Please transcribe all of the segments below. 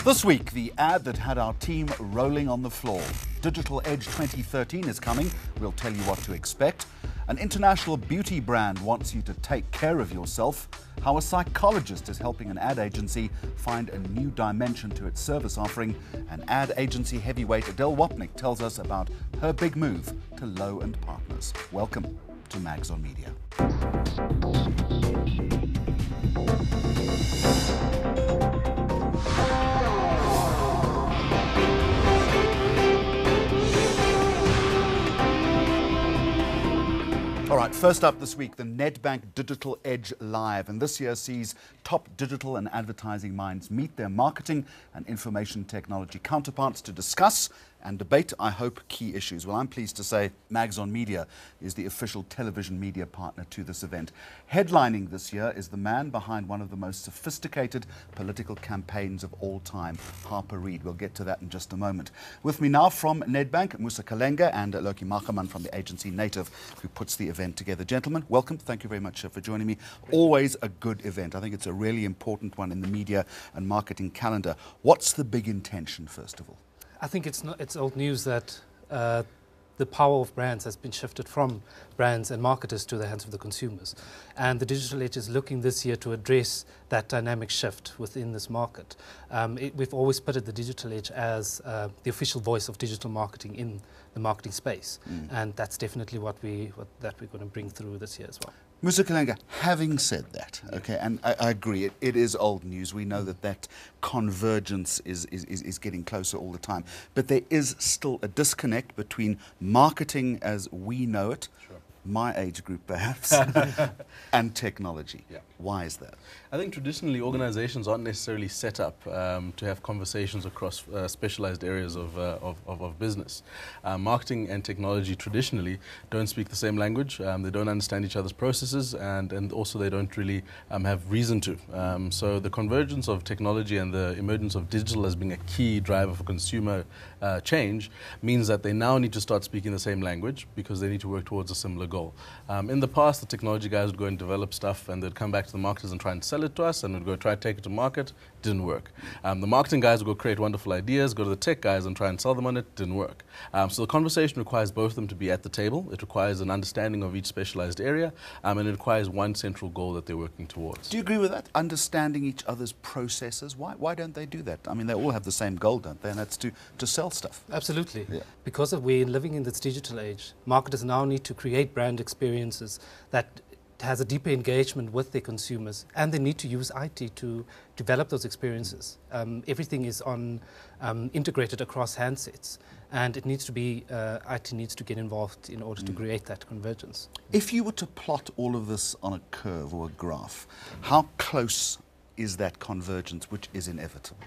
This week, the ad that had our team rolling on the floor. Digital Edge 2013 is coming. We'll tell you what to expect. An international beauty brand wants you to take care of yourself. How a psychologist is helping an ad agency find a new dimension to its service offering. And ad agency heavyweight Adele Wapnick tells us about her big move to Low & Partners. Welcome to Mags on Media. All right, first up this week, the Nedbank Digital Edge Live. And this year sees top digital and advertising minds meet their marketing and information technology counterparts to discuss and debate, I hope, key issues. Well, I'm pleased to say Mags on Media is the official television media partner to this event. Headlining this year is the man behind one of the most sophisticated political campaigns of all time, Harper Reid. We'll get to that in just a moment. With me now from Nedbank, Musa Kalenga and Loki Machaman from the agency Native, who puts the event together. Gentlemen, welcome. Thank you very much for joining me. Always a good event. I think it's a really important one in the media and marketing calendar. What's the big intention, first of all? I think it's old news that the power of brands has been shifted from brands and marketers to the hands of the consumers. And the Digital Edge is looking this year to address that dynamic shift within this market. We've always put the Digital Edge as the official voice of digital marketing in the marketing space. And that's definitely what we're going to bring through this year as well. Musa Kalenga, having said that, okay, and I agree, it is old news. We know that convergence is getting closer all the time. But there is still a disconnect between marketing as we know it, my age group perhaps, and technology. Yeah. Why is that? I think traditionally organizations aren't necessarily set up to have conversations across specialized areas of business. Marketing and technology traditionally don't speak the same language, they don't understand each other's processes, and also they don't really have reason to. So the convergence of technology and the emergence of digital as being a key driver for consumer change means that they now need to start speaking the same language because they need to work towards a similar goal. In the past, the technology guys would go and develop stuff and they'd come back to the marketers and try and sell it to us, and we'd go try to take it to market. Didn't work. The marketing guys would go create wonderful ideas, go to the tech guys and try and sell them on it. Didn't work. So the conversation requires both of them to be at the table. It requires an understanding of each specialized area, and it requires one central goal that they're working towards. Do you agree with that? Understanding each other's processes? Why don't they do that? I mean, they all have the same goal, don't they? And that's to sell stuff. Absolutely. Yeah. Because we're living in this digital age, marketers now need to create brand experiences that has a deeper engagement with their consumers, and they need to use IT to develop those experiences. Everything is integrated across handsets, and it needs to be IT needs to get involved in order to create that convergence. If you were to plot all of this on a curve or a graph, how close is that convergence, which is inevitable?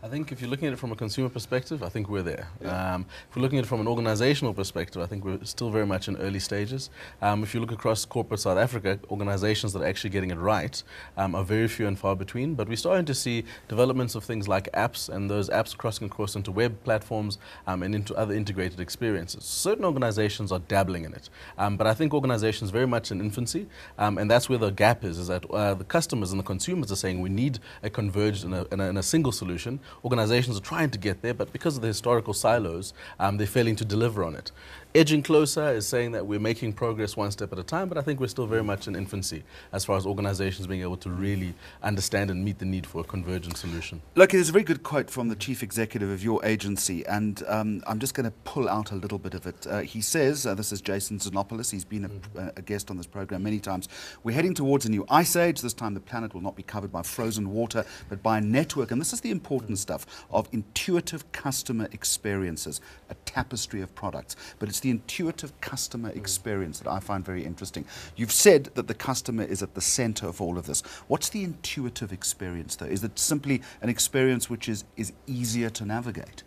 I think if you're looking at it from a consumer perspective, I think we're there. Yeah. If we're looking at it from an organizational perspective, I think we're still very much in early stages. If you look across corporate South Africa, organizations that are actually getting it right are very few and far between. But we're starting to see developments of things like apps, and those apps crossing across into web platforms and into other integrated experiences. Certain organizations are dabbling in it. But I think organizations very much in infancy, and that's where the gap is that the customers and the consumers are saying we need a converged and a single solution. Organizations are trying to get there, but because of the historical silos, they're failing to deliver on it. Edging closer is saying that we're making progress one step at a time, but I think we're still very much in infancy as far as organizations being able to really understand and meet the need for a convergent solution. Look, there's a very good quote from the chief executive of your agency, and I'm just going to pull out a little bit of it. He says, this is Jason Xenopoulos, he's been a guest on this program many times, we're heading towards a new ice age. This time the planet will not be covered by frozen water, but by a network, and this is the important stuff, of intuitive customer experiences, a tapestry of products. But it's the intuitive customer experience that I find very interesting. You've said that the customer is at the center of all of this. What's the intuitive experience, though? Is it simply an experience which is easier to navigate?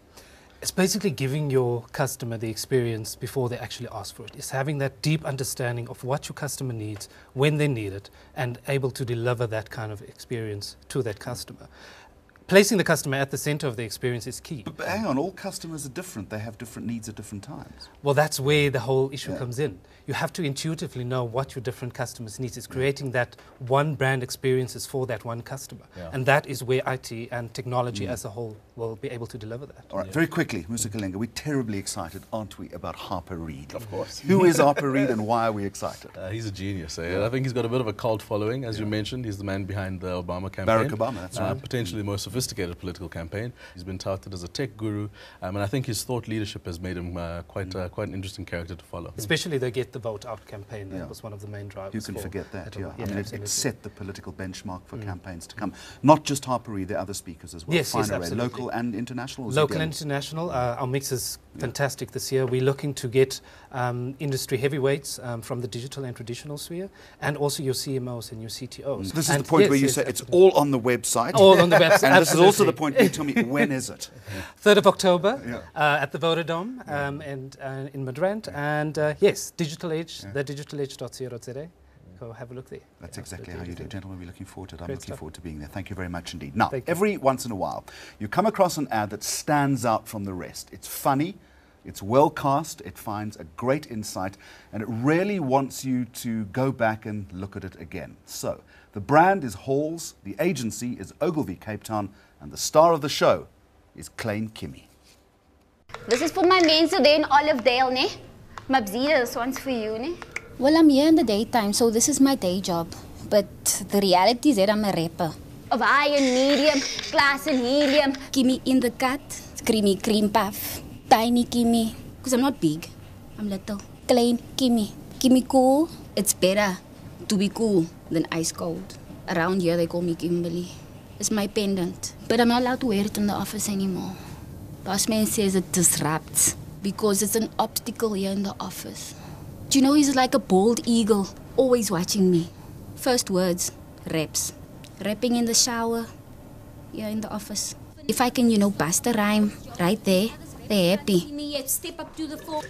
It's basically giving your customer the experience before they actually ask for it. It's having that deep understanding of what your customer needs, when they need it, and able to deliver that kind of experience to that customer. placing the customer at the center of the experience is key. But hang on, all customers are different. They have different needs at different times. Well, that's where the whole issue comes in. You have to intuitively know what your different customers' needs is, creating that one brand experiences for that one customer. And that is where IT and technology as a whole will be able to deliver that. All right, very quickly, Mr. Kalenga, we're terribly excited, aren't we, about Harper Reid? Of course. Who is Harper Reid and why are we excited? He's a genius. I think he's got a bit of a cult following. As you mentioned, he's the man behind the Obama campaign. Barack Obama, that's right. Potentially the most sophisticated political campaign. He's been touted as a tech guru, and I think his thought leadership has made him quite an interesting character to follow. Especially the Get the Vote Out campaign. That was one of the main drivers. You can forget that, I mean, it set the political benchmark for campaigns to come. Not just Harper Reid, there are other speakers as well. Yes, Absolutely. Local and international? Local and international. Our mix is fantastic this year. We're looking to get industry heavyweights from the digital and traditional sphere, and also your CMOs and your CTOs. This is the point where you say it's all on the website. All on the website. And this is also the point where you tell me, when is it? 3rd of October at the Vodadome and in Midrand. And yes, Digital Age, thedigitalage.co.za. Go have a look there. That's exactly how you do. Gentlemen, we're looking forward to it. I'm looking forward to being there. Thank you very much indeed. Now, every once in a while, you come across an ad that stands out from the rest. It's funny, it's well cast, it finds a great insight, and it really wants you to go back and look at it again. So, the brand is Halls, the agency is Ogilvy Cape Town, and the star of the show is Klein Kimmie. This is for my mense there in Olivedale, ne? Mabzee, this one's for you, ne? Well, I'm here in the daytime, so this is my day job. But the reality is that I'm a rapper. Of high and medium, class and helium. Kimmie in the cut, creamy cream puff. Tiny Kimmie, because I'm not big, I'm little. Klein Kimmie. Kimmie cool, it's better to be cool than ice cold. Around here they call me Kimberly. It's my pendant, but I'm not allowed to wear it in the office anymore. Boss man says it disrupts because it's an obstacle here in the office. Do you know he's like a bald eagle, always watching me. First words, raps. Rapping in the shower, here in the office. If I can, bust a rhyme right there, they're happy. Step up to the floor.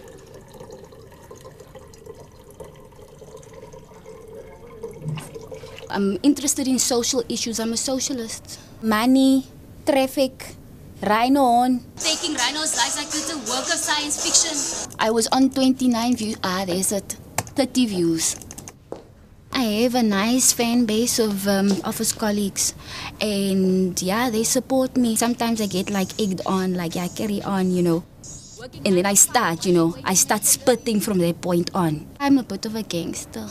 I'm interested in social issues. I'm a socialist. Money, traffic, rhino on. Taking rhinos' lives like it's a work of science fiction. I was on 29 views. There's it. 30 views. I have a nice fan base of office colleagues. And they support me. Sometimes I get egged on, carry on, And then I start spitting from that point on. I'm a bit of a gangster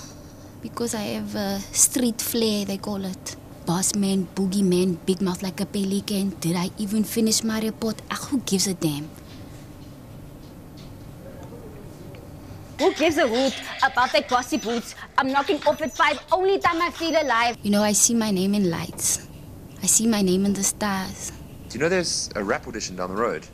because I have a street flair, they call it. Boss man, boogie man, big mouth like a pelican. Did I even finish my report? Who gives a damn? Who gives a hoot about that bossy boots? I'm knocking off at 5, only time I feel alive. I see my name in lights. I see my name in the stars. Do you know there's a rap audition down the road?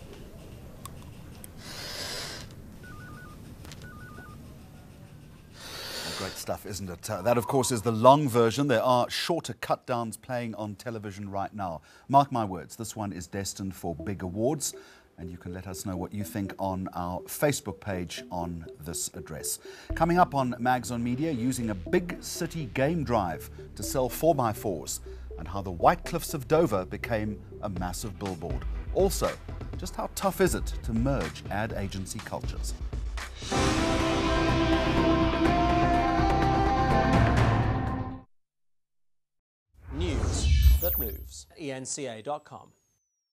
Great stuff, isn't it? That, of course, is the long version. There are shorter cut-downs playing on television right now. Mark my words, this one is destined for big awards, and you can let us know what you think on our Facebook page on this address. Coming up on Mags on Media, using a big city game drive to sell 4x4s, and how the White Cliffs of Dover became a massive billboard. Also, just how tough is it to merge ad agency cultures? News that moves. eNCA.com.